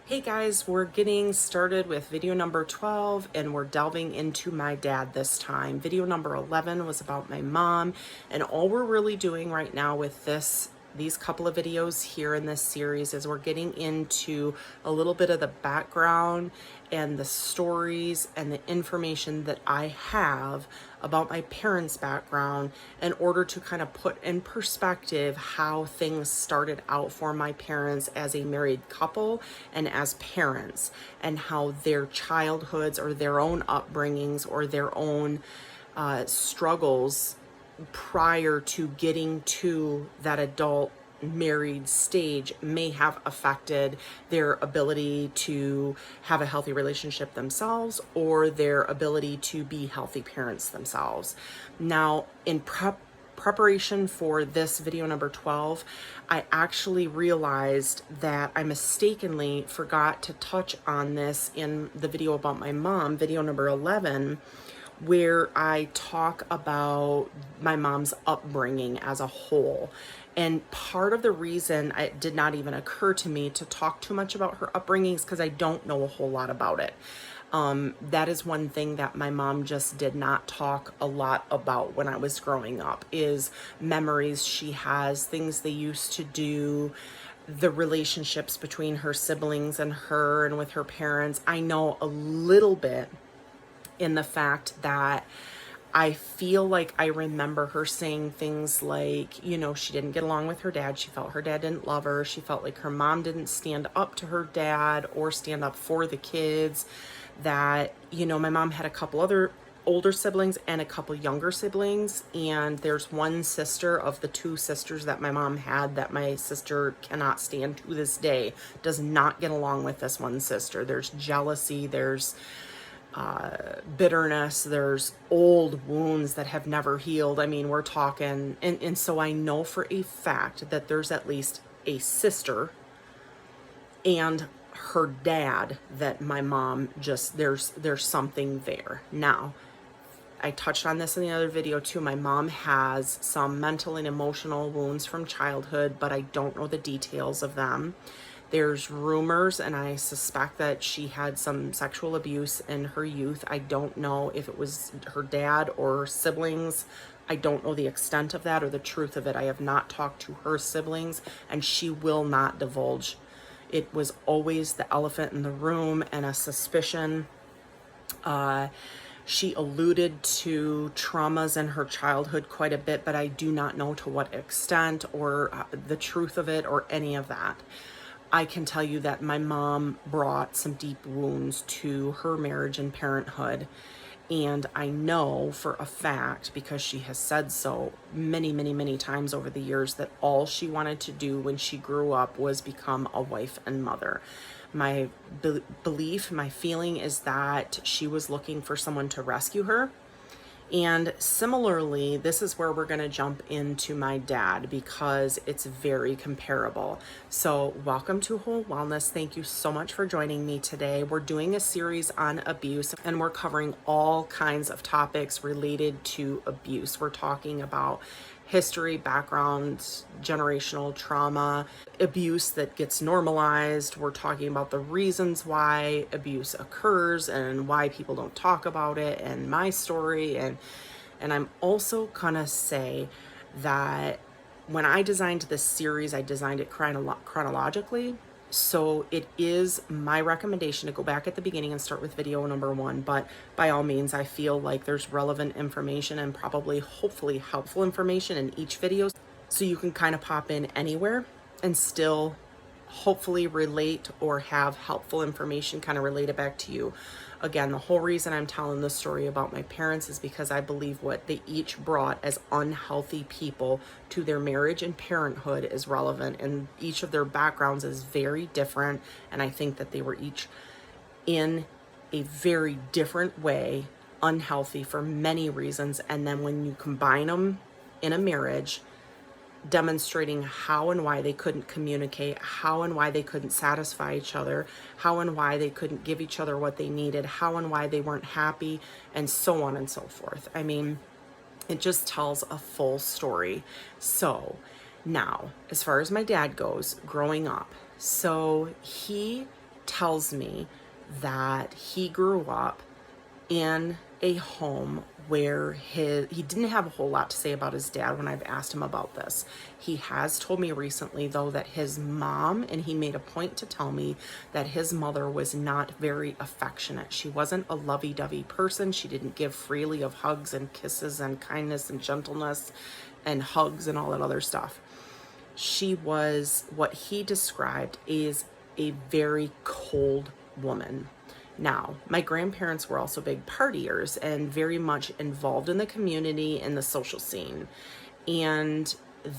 Hey guys, we're getting started with video number 12 and we're delving into my dad this time. Video number 11 was about my mom, and all we're really doing right now with these couple of videos here in this series is we're getting into a little bit of the background and the stories and the information that I have about my parents' background in order to kind of put in perspective how things started out for my parents as a married couple and as parents, and how their childhoods or their own upbringings or their own struggles prior to getting to that adult married stage may have affected their ability to have a healthy relationship themselves or their ability to be healthy parents themselves. Now, in preparation for this video number 12, I actually realized that I mistakenly forgot to touch on this in the video about my mom, video number 11, where I talk about my mom's upbringing as a whole. And part of the reason it did not even occur to me to talk too much about her upbringing is because I don't know a whole lot about it. That is one thing that my mom just did not talk a lot about when I was growing up, is memories she has, things they used to do, the relationships between her siblings and her and with her parents. I know a little bit in the fact that I feel like I remember her saying things like, she didn't get along with her dad. She felt her dad didn't love her. She felt like her mom didn't stand up to her dad or stand up for the kids. That, my mom had a couple other older siblings and a couple younger siblings. And there's one sister of the two sisters that my mom had that my sister cannot stand to this day, does not get along with this one sister. There's jealousy, there's bitterness, there's old wounds that have never healed. I mean, we're talking, and so I know for a fact that there's at least a sister and her dad that my mom just, there's something there. Now, I touched on this in the other video too. My mom has some mental and emotional wounds from childhood, but I don't know the details of them. There's rumors, and I suspect that she had some sexual abuse in her youth. I don't know if it was her dad or siblings. I don't know the extent of that or the truth of it. I have not talked to her siblings, and she will not divulge. It was always the elephant in the room and a suspicion. She alluded to traumas in her childhood quite a bit, but I do not know to what extent or the truth of it or any of that. I can tell you that my mom brought some deep wounds to her marriage and parenthood. And I know for a fact, because she has said so many, many, many times over the years, that all she wanted to do when she grew up was become a wife and mother. My belief, my feeling is that she was looking for someone to rescue her. And similarly, this is where we're going to jump into my dad because it's very comparable. So welcome to Whole Wellness. Thank you so much for joining me today. We're doing a series on abuse, and we're covering all kinds of topics related to abuse. We're talking about history, background, generational trauma, abuse that gets normalized. We're talking about the reasons why abuse occurs and why people don't talk about it, and my story. And I'm also gonna say that when I designed this series, I designed it chronologically. So it is my recommendation to go back at the beginning and start with video number 1. But by all means, I feel like there's relevant information and probably hopefully helpful information in each video. So you can kind of pop in anywhere and still hopefully relate or have helpful information kind of relate it back to you. Again, the whole reason I'm telling this story about my parents is because I believe what they each brought as unhealthy people to their marriage and parenthood is relevant, and each of their backgrounds is very different. And I think that they were each in a very different way unhealthy for many reasons. And then when you combine them in a marriage, demonstrating how and why they couldn't communicate, how and why they couldn't satisfy each other, how and why they couldn't give each other what they needed, how and why they weren't happy, and so on and so forth. I mean, it just tells a full story. So now, as far as my dad goes, growing up, so he tells me that he grew up in a home where he didn't have a whole lot to say about his dad when I've asked him about this. He has told me recently, though, that his mom, and he made a point to tell me that his mother was not very affectionate. She wasn't a lovey-dovey person. She didn't give freely of hugs and kisses and kindness and gentleness and hugs and all that other stuff. She was what he described as a very cold woman. Now, my grandparents were also big partiers and very much involved in the community and the social scene. And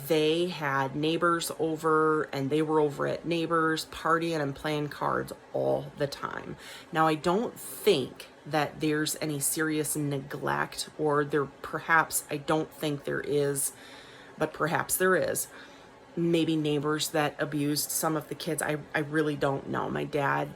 they had neighbors over, and they were over at neighbors partying and playing cards all the time. Now, I don't think that there's any serious neglect, or I don't think there is, but perhaps there is, maybe neighbors that abused some of the kids. I really don't know. My dad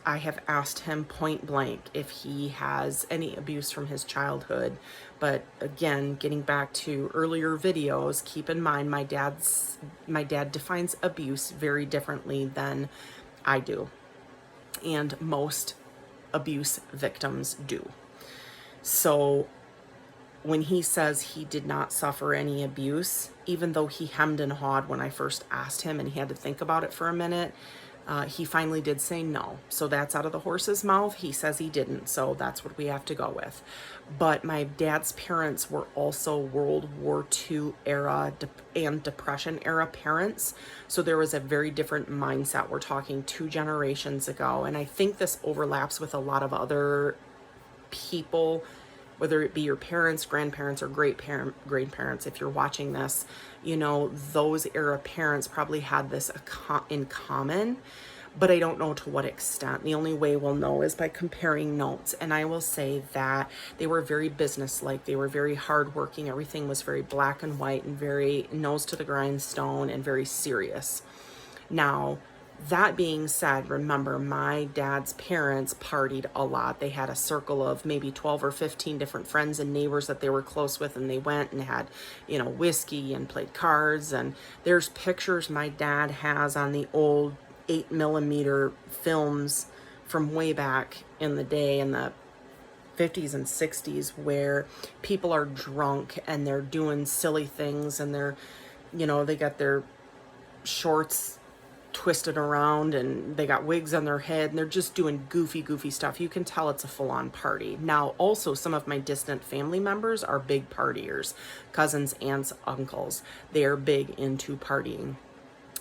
I have asked him point blank if he has any abuse from his childhood. But again, getting back to earlier videos, keep in mind my dad defines abuse very differently than I do, and most abuse victims do. So when he says he did not suffer any abuse, even though he hemmed and hawed when I first asked him and he had to think about it for a minute, he finally did say no. So that's out of the horse's mouth. He says he didn't, so that's what we have to go with. But my dad's parents were also World War II era and Depression era parents. So there was a very different mindset. We're talking 2 generations ago. And I think this overlaps with a lot of other people, whether it be your parents, grandparents, or great-parents. If you're watching this, you know, those era parents probably had this in common, but I don't know to what extent. The only way we'll know is by comparing notes. And I will say that they were very businesslike. They were very hardworking. Everything was very black and white and very nose to the grindstone and very serious. Now, that being said, remember, my dad's parents partied a lot. They had a circle of maybe 12 or 15 different friends and neighbors that they were close with, and they went and had, you know, whiskey and played cards. And there's pictures my dad has on the old 8mm films from way back in the day, in the 50s and 60s, where people are drunk and they're doing silly things, and they're, you know, they got their shorts twisted around and they got wigs on their head and they're just doing goofy stuff. You can tell it's a full-on party. Now, also, some of my distant family members are big partiers, cousins, aunts, uncles. They are big into partying.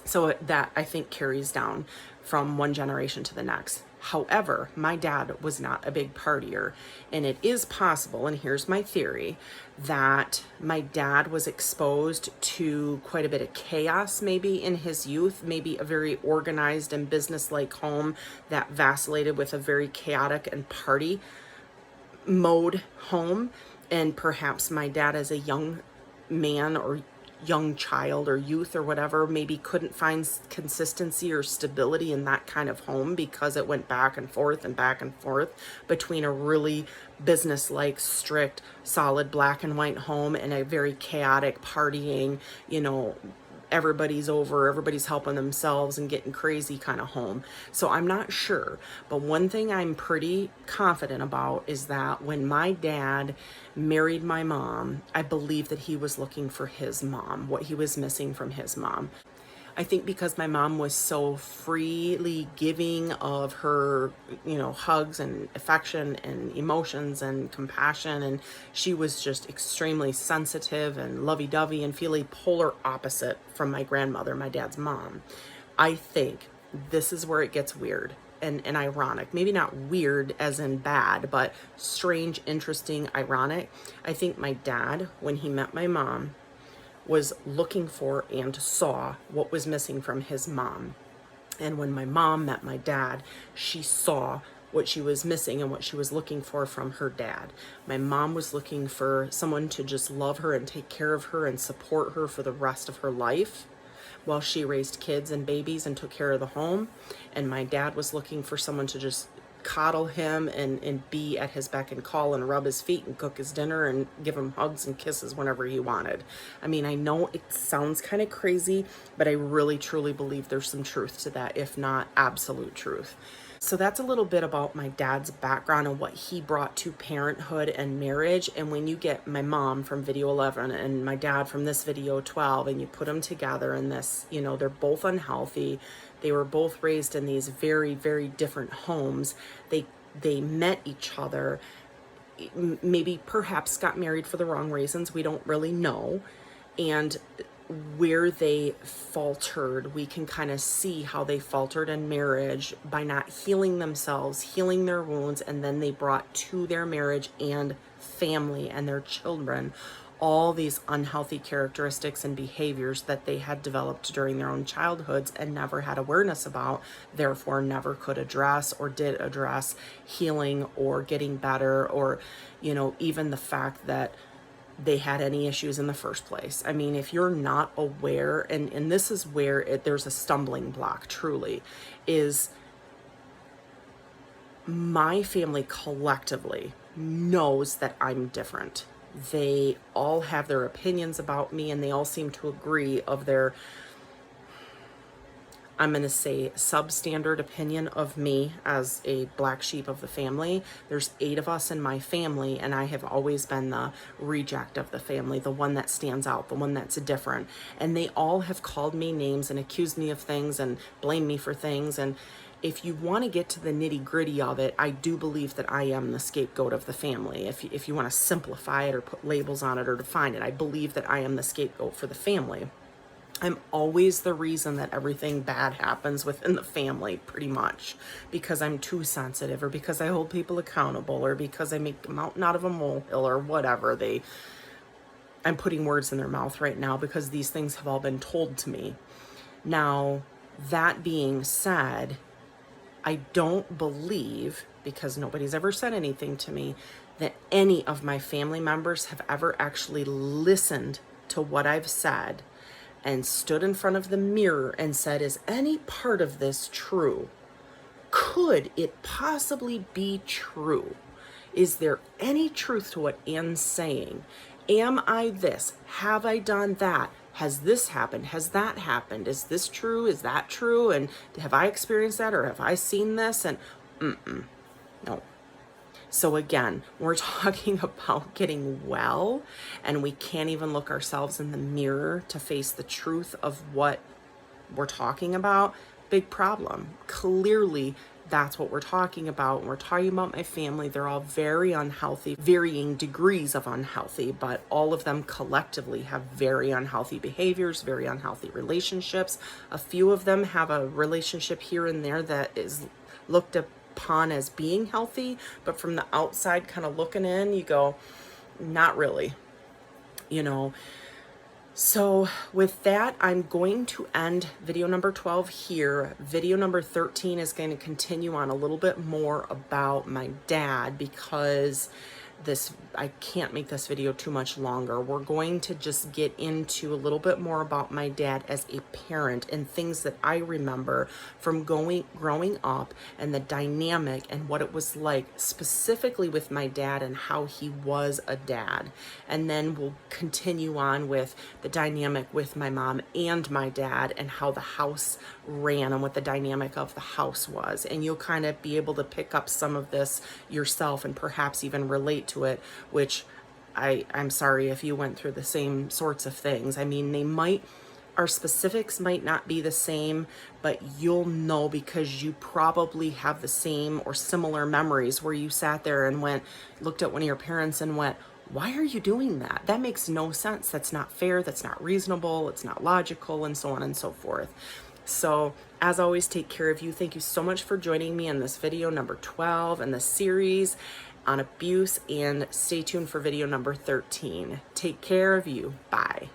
So that, I think, carries down from one generation to the next. However, my dad was not a big partier, and it is possible, and here's my theory, that my dad was exposed to quite a bit of chaos maybe in his youth, maybe a very organized and business-like home that vacillated with a very chaotic and party mode home. And perhaps my dad, as a young man or young child or youth or whatever, maybe couldn't find consistency or stability in that kind of home, because it went back and forth between a really business-like, strict, solid black and white home and a very chaotic partying, you know, everybody's over, everybody's helping themselves and getting crazy kind of home. So I'm not sure, but one thing I'm pretty confident about is that when my dad married my mom, I believe that he was looking for his mom, what he was missing from his mom. I think because my mom was so freely giving of her, you know, hugs and affection and emotions and compassion, and she was just extremely sensitive and lovey-dovey and feel a polar opposite from my grandmother, my dad's mom. I think this is where it gets weird and ironic. Maybe not weird as in bad, but strange, interesting, ironic. I think my dad, when he met my mom, was looking for and saw what was missing from his mom. And when my mom met my dad, she saw what she was missing and what she was looking for from her dad. My mom was looking for someone to just love her and take care of her and support her for the rest of her life while she raised kids and babies and took care of the home. And my dad was looking for someone to just coddle him and be at his beck and call and rub his feet and cook his dinner and give him hugs and kisses whenever he wanted. I mean, I know it sounds kind of crazy, but I really truly believe there's some truth to that, if not absolute truth. So that's a little bit about my dad's background and what he brought to parenthood and marriage. And when you get my mom from video 11 and my dad from this video 12, and you put them together in this, you know, they're both unhealthy. They were both raised in these very, very different homes. They met each other, maybe perhaps got married for the wrong reasons. We don't really know. And where they faltered, we can kind of see how they faltered in marriage by not healing themselves, healing their wounds, and then they brought to their marriage and family and their children all these unhealthy characteristics and behaviors that they had developed during their own childhoods and never had awareness about, therefore never could address or did address healing or getting better, or, you know, even the fact that they had any issues in the first place. I mean, if you're not aware, and this is where there's a stumbling block, truly, is my family collectively knows that I'm different. They all have their opinions about me, and they all seem to agree of their, I'm going to say, substandard opinion of me as a black sheep of the family. There's 8 of us in my family, and I have always been the reject of the family, the one that stands out, the one that's different. And they all have called me names and accused me of things and blamed me for things. And if you want to get to the nitty gritty of it, I do believe that I am the scapegoat of the family. If you want to simplify it or put labels on it or define it, I believe that I am the scapegoat for the family. I'm always the reason that everything bad happens within the family, pretty much, because I'm too sensitive, or because I hold people accountable, or because I make a mountain out of a molehill, or whatever. I'm putting words in their mouth right now because these things have all been told to me. Now, that being said, I don't believe, because nobody's ever said anything to me, that any of my family members have ever actually listened to what I've said and stood in front of the mirror and said, is any part of this true? Could it possibly be true? Is there any truth to what Anne's saying? Am I this? Have I done that? Has this happened? Has that happened? Is this true? Is that true? And have I experienced that, or have I seen this? And no. So again, we're talking about getting well, and we can't even look ourselves in the mirror to face the truth of what we're talking about. Big problem. Clearly, that's what we're talking about. When we're talking about my family, they're all very unhealthy, varying degrees of unhealthy, but all of them collectively have very unhealthy behaviors, very unhealthy relationships. A few of them have a relationship here and there that is looked upon as being healthy, but from the outside kind of looking in, you go, not really, you know. So with that, I'm going to end video number 12 here. Video number 13 is going to continue on a little bit more about my dad, because I can't make this video too much longer. We're going to just get into a little bit more about my dad as a parent and things that I remember from growing up, and the dynamic and what it was like specifically with my dad and how he was a dad. And then we'll continue on with the dynamic with my mom and my dad and how the house ran and what the dynamic of the house was. And you'll kind of be able to pick up some of this yourself and perhaps even relate to it, which I'm sorry if you went through the same sorts of things. I mean, our specifics might not be the same, but you'll know because you probably have the same or similar memories where you sat there and looked at one of your parents and went, why are you doing that? That makes no sense. That's not fair. That's not reasonable. It's not logical, and so on and so forth. So as always, take care of you. Thank you so much for joining me in this video number 12 in the series on abuse, and stay tuned for video number 13. Take care of you. Bye.